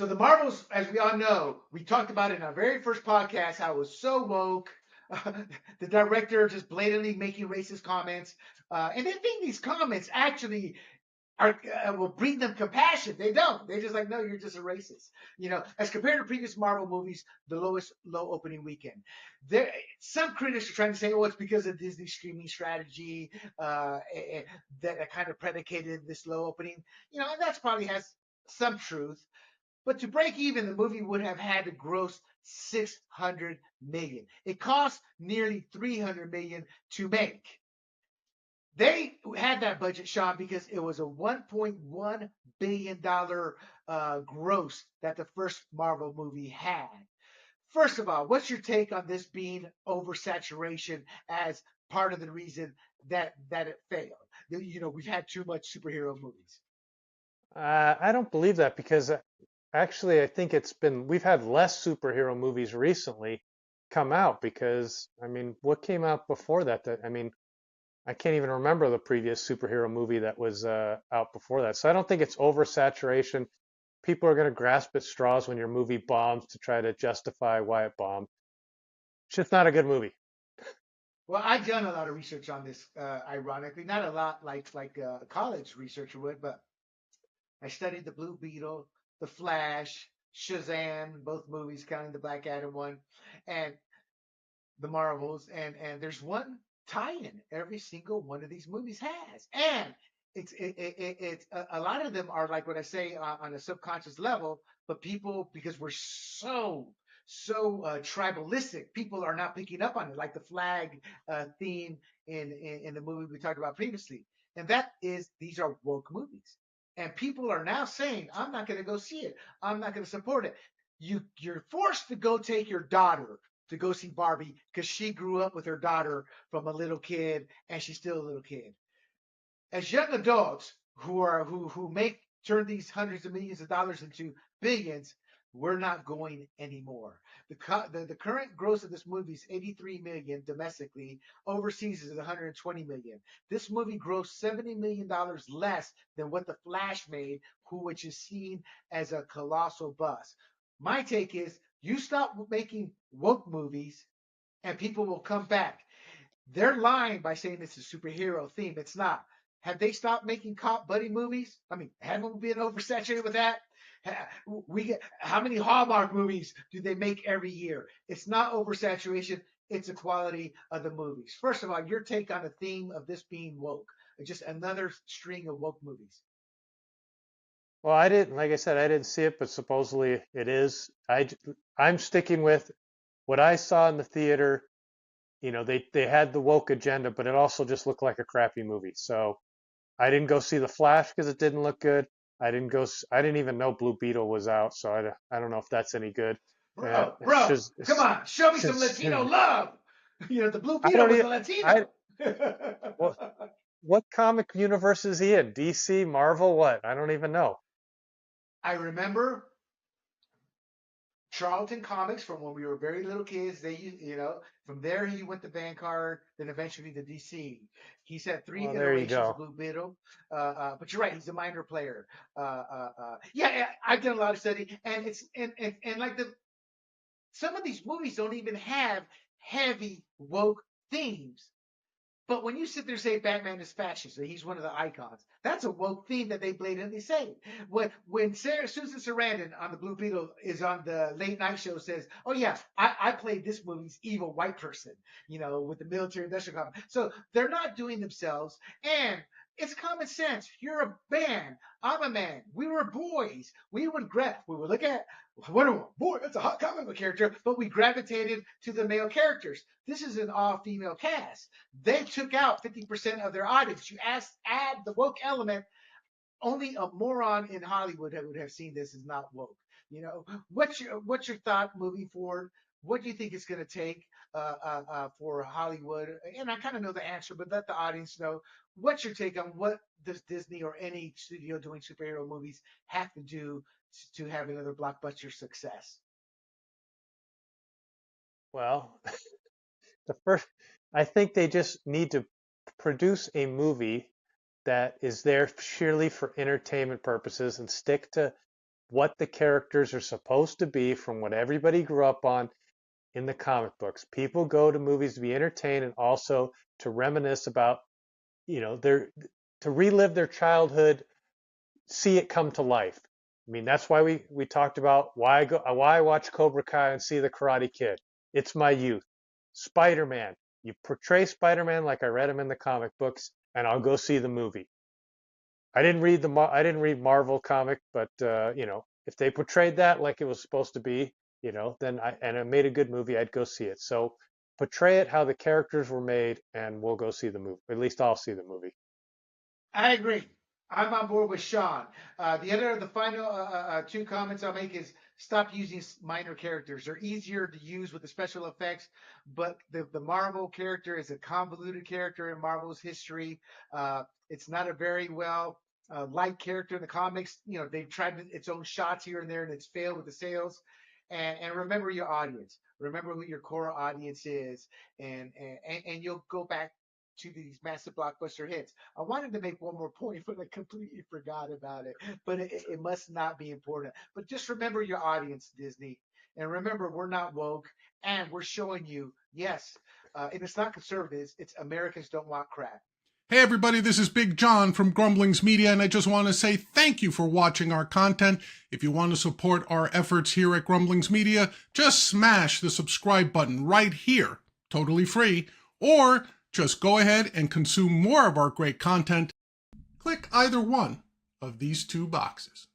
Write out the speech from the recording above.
So the Marvels, as we all know, we talked about it in our very first podcast, how it was so woke. The director just blatantly making racist comments. And they think these comments actually are will bring them compassion. They don't. They just like, no, you're just a racist. As compared to previous Marvel movies, the lowest low opening weekend. There, some critics are trying to say, oh, it's because of Disney's streaming strategy that kind of predicated this low opening. And that's probably has some truth. But to break even, the movie would have had to gross 600 million. It cost nearly 300 million to make. They had that budget, Shawn, because it was a $1.1 billion gross that the first Marvel movie had. First of all, what's your take on this being oversaturation as part of the reason that it failed? We've had too much superhero movies. I don't believe that because actually I think we've had less superhero movies recently come out because, I mean, what came out before that? I mean, I can't even remember the previous superhero movie that was out before that. So I don't think it's oversaturation. People are going to grasp at straws when your movie bombs to try to justify why it bombed. It's just not a good movie. Well, I've done a lot of research on this, ironically, not a lot like a college researcher would, but I studied the Blue Beetle, the Flash, Shazam, both movies, counting the Black Adam one, and the Marvels, and there's one tie-in every single one of these movies has, and it's a lot of them are like what I say on a subconscious level, but people, because we're so tribalistic, people are not picking up on it, like the flag theme in the movie we talked about previously, and that is these are woke movies, and people are now saying, I'm not going to go see it, I'm not going to support it. You're forced to go take your daughter to go see Barbie because she grew up with her daughter from a little kid and she's still a little kid. As young adults who make turn these hundreds of millions of dollars into billions, we're not going anymore. The current gross of this movie is 83 million domestically. Overseas is 120 million. This movie grossed 70 million dollars less than what The Flash made, which is seen as a colossal bust. My take is you stop making woke movies and people will come back. They're lying by saying it's a superhero theme. It's not. Have they stopped making cop buddy movies? I mean, haven't we been oversaturated with that? How many Hallmark movies do they make every year? It's not oversaturation. It's the quality of the movies. First of all, your take on the theme of this being woke. Just another string of woke movies. Well, I didn't, like I said, I didn't see it, but supposedly it is. I'm sticking with what I saw in the theater. They had the woke agenda, but it also just looked like a crappy movie. So I didn't go see The Flash because it didn't look good. I didn't even know Blue Beetle was out, so I don't know if that's any good. Bro, come on, show me some Latino love. The Blue Beetle was a Latino. What comic universe is he in? DC, Marvel, what? I don't even know. I remember Charlton Comics from when we were very little kids. From there he went to Vanguard, then eventually to DC. He's had three iterations of Blue Beetle, but you're right, he's a minor player. Yeah, I've done a lot of study, and it's and like some of these movies don't even have heavy woke themes. But when you sit there and say Batman is fascist, that he's one of the icons, that's a woke theme that they blatantly say. When Susan Sarandon on the Blue Beetle is on the late night show says, "Oh yeah, I played this movie's evil white person," with the military industrial complex. So they're not doing themselves, and it's common sense. You're a man. I'm a man. We were boys. We would look at Wonder Woman. Boy, that's a hot comic book character, but we gravitated to the male characters. This is an all-female cast. They took out 50% of their audience. You add the woke element. Only a moron in Hollywood would have seen this as not woke. What's your thought moving forward? What do you think it's going to take for Hollywood? And I kind of know the answer, but let the audience know. What's your take on what does Disney or any studio doing superhero movies have to do to have another blockbuster success? Well, I think they just need to produce a movie that is there purely for entertainment purposes and stick to what the characters are supposed to be from what everybody grew up on in the comic books. People go to movies to be entertained and also to reminisce about, to relive their childhood, see it come to life. I mean, that's why we talked about why I watch Cobra Kai and see the Karate Kid. It's my youth. Spider-Man. You portray Spider-Man like I read him in the comic books, and I'll go see the movie. I didn't read Marvel comic, but if they portrayed that like it was supposed to be, then and it made a good movie, I'd go see it. So portray it how the characters were made, and we'll go see the movie. At least I'll see the movie. I agree. I'm on board with Shawn. The final two comments I'll make is stop using minor characters. They're easier to use with the special effects, but the Marvel character is a convoluted character in Marvel's history. It's not a very well liked character in the comics. They've tried its own shots here and there, and it's failed with the sales. And remember your audience. Remember who your core audience is, and you'll go back to these massive blockbuster hits. I wanted to make one more point, but I completely forgot about it. But it must not be important. But just remember your audience, Disney. And remember, we're not woke, and we're showing you, yes, and it's not conservatives, it's Americans don't want crap. Hey everybody, this is Big John from Grumblings Media, and I just want to say thank you for watching our content. If you want to support our efforts here at Grumblings Media, just smash the subscribe button right here, totally free, or just go ahead and consume more of our great content. Click either one of these two boxes.